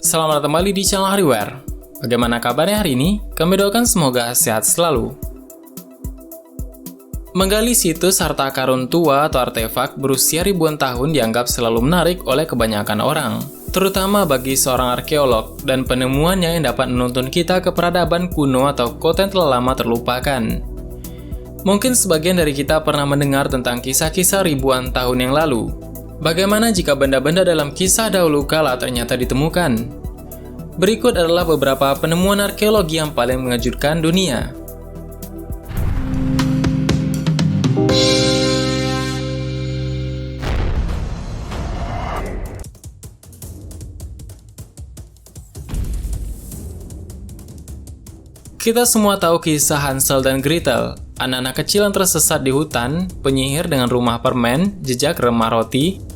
Selamat datang kembali di channel Hardware. Bagaimana kabarnya hari ini? Kami doakan semoga sehat selalu. Menggali situs harta karun tua atau artefak berusia ribuan tahun dianggap selalu menarik oleh kebanyakan orang, terutama bagi seorang arkeolog, dan penemuannya yang dapat menuntun kita ke peradaban kuno atau kota yang telah lama terlupakan. Mungkin sebagian dari kita pernah mendengar tentang kisah-kisah ribuan tahun yang lalu. Bagaimana jika benda-benda dalam kisah dahulu kala ternyata ditemukan? Berikut adalah beberapa penemuan arkeologi yang paling mengejutkan dunia. Kita semua tahu kisah Hansel dan Gretel, anak-anak kecil yang tersesat di hutan, penyihir dengan rumah permen, jejak remah roti.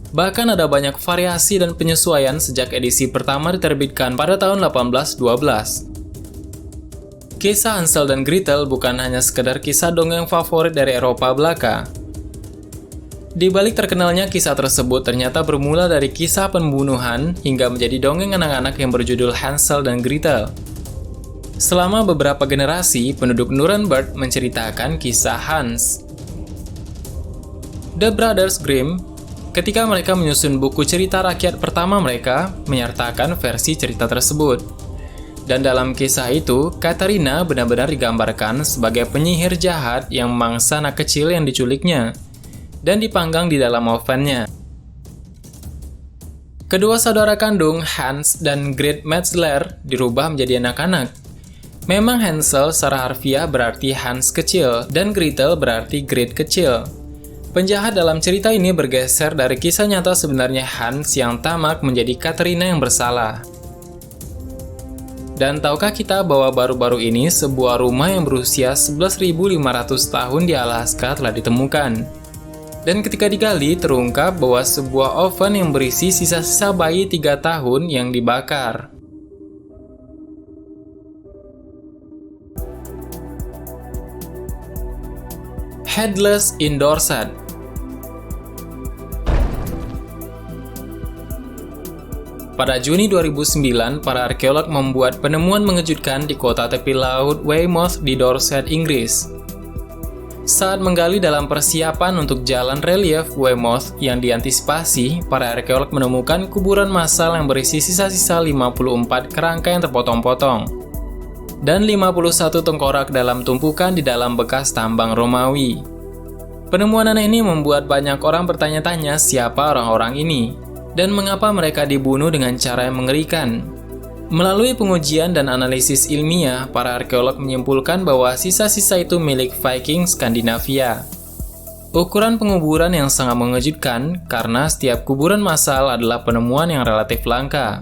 Bahkan ada banyak variasi dan penyesuaian sejak edisi pertama diterbitkan pada tahun 1812. Kisah Hansel dan Gretel bukan hanya sekedar kisah dongeng favorit dari Eropa belaka. Di balik terkenalnya kisah tersebut ternyata bermula dari kisah pembunuhan hingga menjadi dongeng anak-anak yang berjudul Hansel dan Gretel. Selama beberapa generasi, penduduk Nuremberg menceritakan kisah Hans. The Brothers Grimm, ketika mereka menyusun buku cerita rakyat pertama mereka, menyertakan versi cerita tersebut. Dan dalam kisah itu, Katarina benar-benar digambarkan sebagai penyihir jahat yang memangsa anak kecil yang diculiknya, dan dipanggang di dalam ovennya. Kedua saudara kandung, Hans dan Gret Metzler, dirubah menjadi anak-anak. Memang Hansel secara harfiah berarti Hans kecil, dan Gretel berarti Gret kecil. Penjahat dalam cerita ini bergeser dari kisah nyata sebenarnya Hans yang tamak menjadi Katarina yang bersalah. Dan tahukah kita bahwa baru-baru ini sebuah rumah yang berusia 11.500 tahun di Alaska telah ditemukan. Dan ketika digali, terungkap bahwa sebuah oven yang berisi sisa-sisa bayi 3 tahun yang dibakar. Headless in Dorset. Pada Juni 2009, para arkeolog membuat penemuan mengejutkan di kota tepi laut Weymouth di Dorset, Inggris. Saat menggali dalam persiapan untuk jalan relief Weymouth yang diantisipasi, para arkeolog menemukan kuburan massal yang berisi sisa-sisa 54 kerangka yang terpotong-potong dan 51 tengkorak dalam tumpukan di dalam bekas tambang Romawi. Penemuan aneh ini membuat banyak orang bertanya-tanya siapa orang-orang ini, dan mengapa mereka dibunuh dengan cara yang mengerikan. Melalui pengujian dan analisis ilmiah, para arkeolog menyimpulkan bahwa sisa-sisa itu milik Viking Skandinavia. Ukuran penguburan yang sangat mengejutkan karena setiap kuburan massal adalah penemuan yang relatif langka.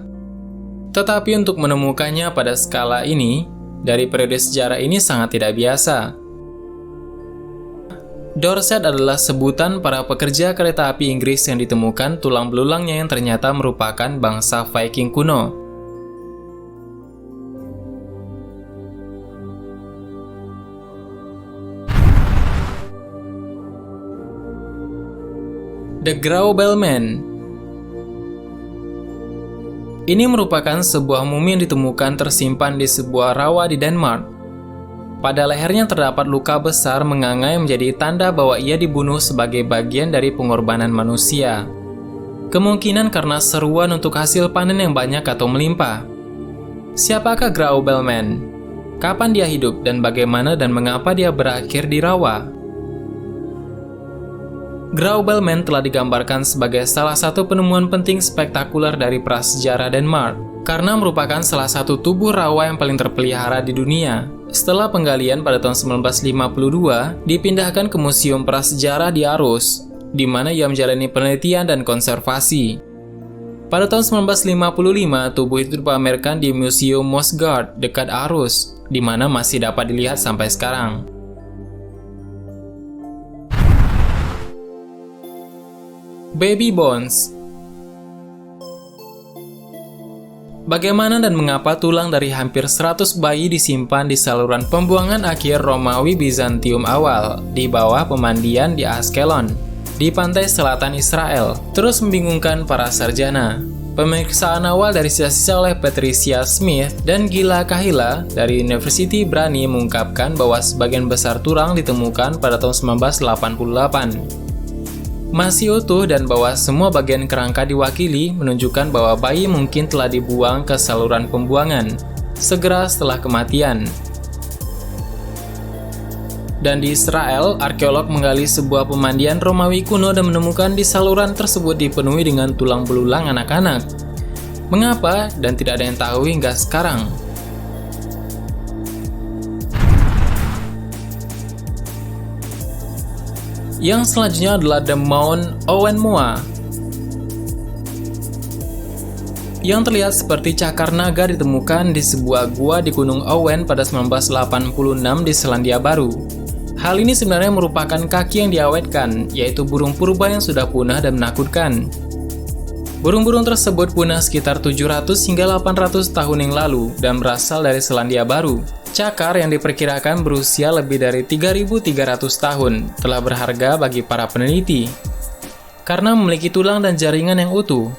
Tetapi untuk menemukannya pada skala ini, dari periode sejarah ini sangat tidak biasa. Dorset adalah sebutan para pekerja kereta api Inggris yang ditemukan tulang belulangnya yang ternyata merupakan bangsa Viking kuno. The Graubeil Man. Ini merupakan sebuah mumi yang ditemukan tersimpan di sebuah rawa di Denmark. Pada lehernya terdapat luka besar mengangai menjadi tanda bahwa ia dibunuh sebagai bagian dari pengorbanan manusia. Kemungkinan karena seruan untuk hasil panen yang banyak atau melimpah. Siapakah Graubeil Man? Kapan dia hidup dan bagaimana dan mengapa dia berakhir di rawa? Graubeil Man telah digambarkan sebagai salah satu penemuan penting spektakuler dari prasejarah Denmark, karena merupakan salah satu tubuh rawa yang paling terpelihara di dunia. Setelah penggalian pada tahun 1952, dipindahkan ke Museum Prasejarah di Aarhus, di mana ia menjalani penelitian dan konservasi. Pada tahun 1955, tubuh itu dipamerkan di Museum Mossgaard dekat Aarhus, di mana masih dapat dilihat sampai sekarang. Baby Bones. Bagaimana dan mengapa tulang dari hampir 100 bayi disimpan di saluran pembuangan akhir Romawi Bizantium awal di bawah pemandian di Askelon, di pantai selatan Israel, terus membingungkan para sarjana. Pemeriksaan awal dari sisa-sisa oleh Patricia Smith dan Gila Kahila dari University Brani mengungkapkan bahwa sebagian besar tulang ditemukan pada tahun 1988. Masih utuh dan bahwa semua bagian kerangka diwakili menunjukkan bahwa bayi mungkin telah dibuang ke saluran pembuangan segera setelah kematian. Dan di Israel, arkeolog menggali sebuah pemandian Romawi kuno dan menemukan di saluran tersebut dipenuhi dengan tulang belulang anak-anak. Mengapa? Dan tidak ada yang tahu hingga sekarang. Yang selanjutnya adalah The Mount Owenmoa, yang terlihat seperti cakar naga ditemukan di sebuah gua di Gunung Owen pada 1986 di Selandia Baru. Hal ini sebenarnya merupakan kaki yang diawetkan, yaitu burung purba yang sudah punah dan menakutkan. Burung-burung tersebut punah sekitar 700 hingga 800 tahun yang lalu dan berasal dari Selandia Baru. Cakar yang diperkirakan berusia lebih dari 3.300 tahun telah berharga bagi para peneliti karena memiliki tulang dan jaringan yang utuh.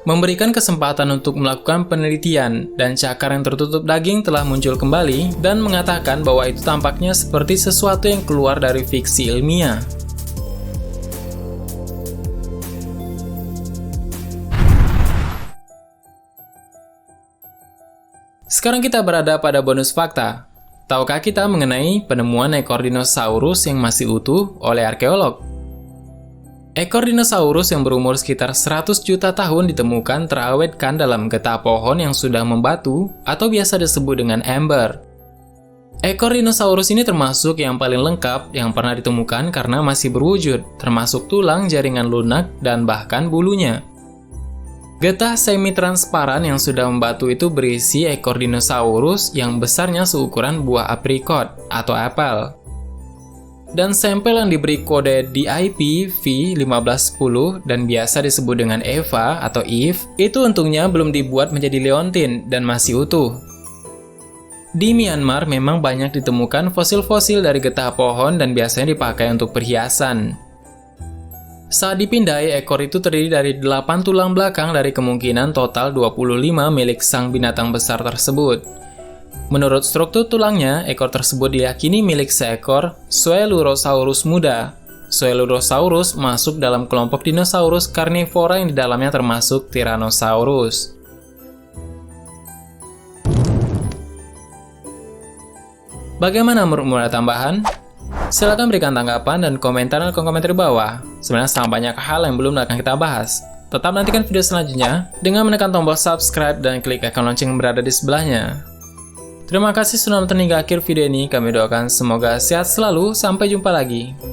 Memberikan kesempatan untuk melakukan penelitian, dan cakar yang tertutup daging telah muncul kembali dan mengatakan bahwa itu tampaknya seperti sesuatu yang keluar dari fiksi ilmiah. Sekarang kita berada pada bonus fakta. Tahukah kita mengenai penemuan ekor dinosaurus yang masih utuh oleh arkeolog? Ekor dinosaurus yang berumur sekitar 100 juta tahun ditemukan terawetkan dalam getah pohon yang sudah membatu atau biasa disebut dengan ember. Ekor dinosaurus ini termasuk yang paling lengkap yang pernah ditemukan karena masih berwujud, termasuk tulang, jaringan lunak, dan bahkan bulunya. Getah semi-transparan yang sudah membatu itu berisi ekor dinosaurus yang besarnya seukuran buah aprikot atau apel. Dan sampel yang diberi kode DIP V1510 dan biasa disebut dengan Eva atau Eve, itu untungnya belum dibuat menjadi leontin dan masih utuh. Di Myanmar memang banyak ditemukan fosil-fosil dari getah pohon dan biasanya dipakai untuk perhiasan. Saat dipindai, ekor itu terdiri dari 8 tulang belakang dari kemungkinan total 25 milik sang binatang besar tersebut. Menurut struktur tulangnya, ekor tersebut diyakini milik seekor Coelurosaurus muda. Coelurosaurus masuk dalam kelompok dinosaurus karnivora yang di dalamnya termasuk Tyrannosaurus. Bagaimana menurutmu ada tambahan? Silahkan berikan tanggapan dan komentar di bawah. Sebenarnya sangat banyak hal yang belum akan kita bahas. Tetap nantikan video selanjutnya dengan menekan tombol subscribe dan klik icon lonceng yang berada di sebelahnya. Terima kasih sudah menonton hingga akhir video ini. Kami doakan semoga sehat selalu. Sampai jumpa lagi.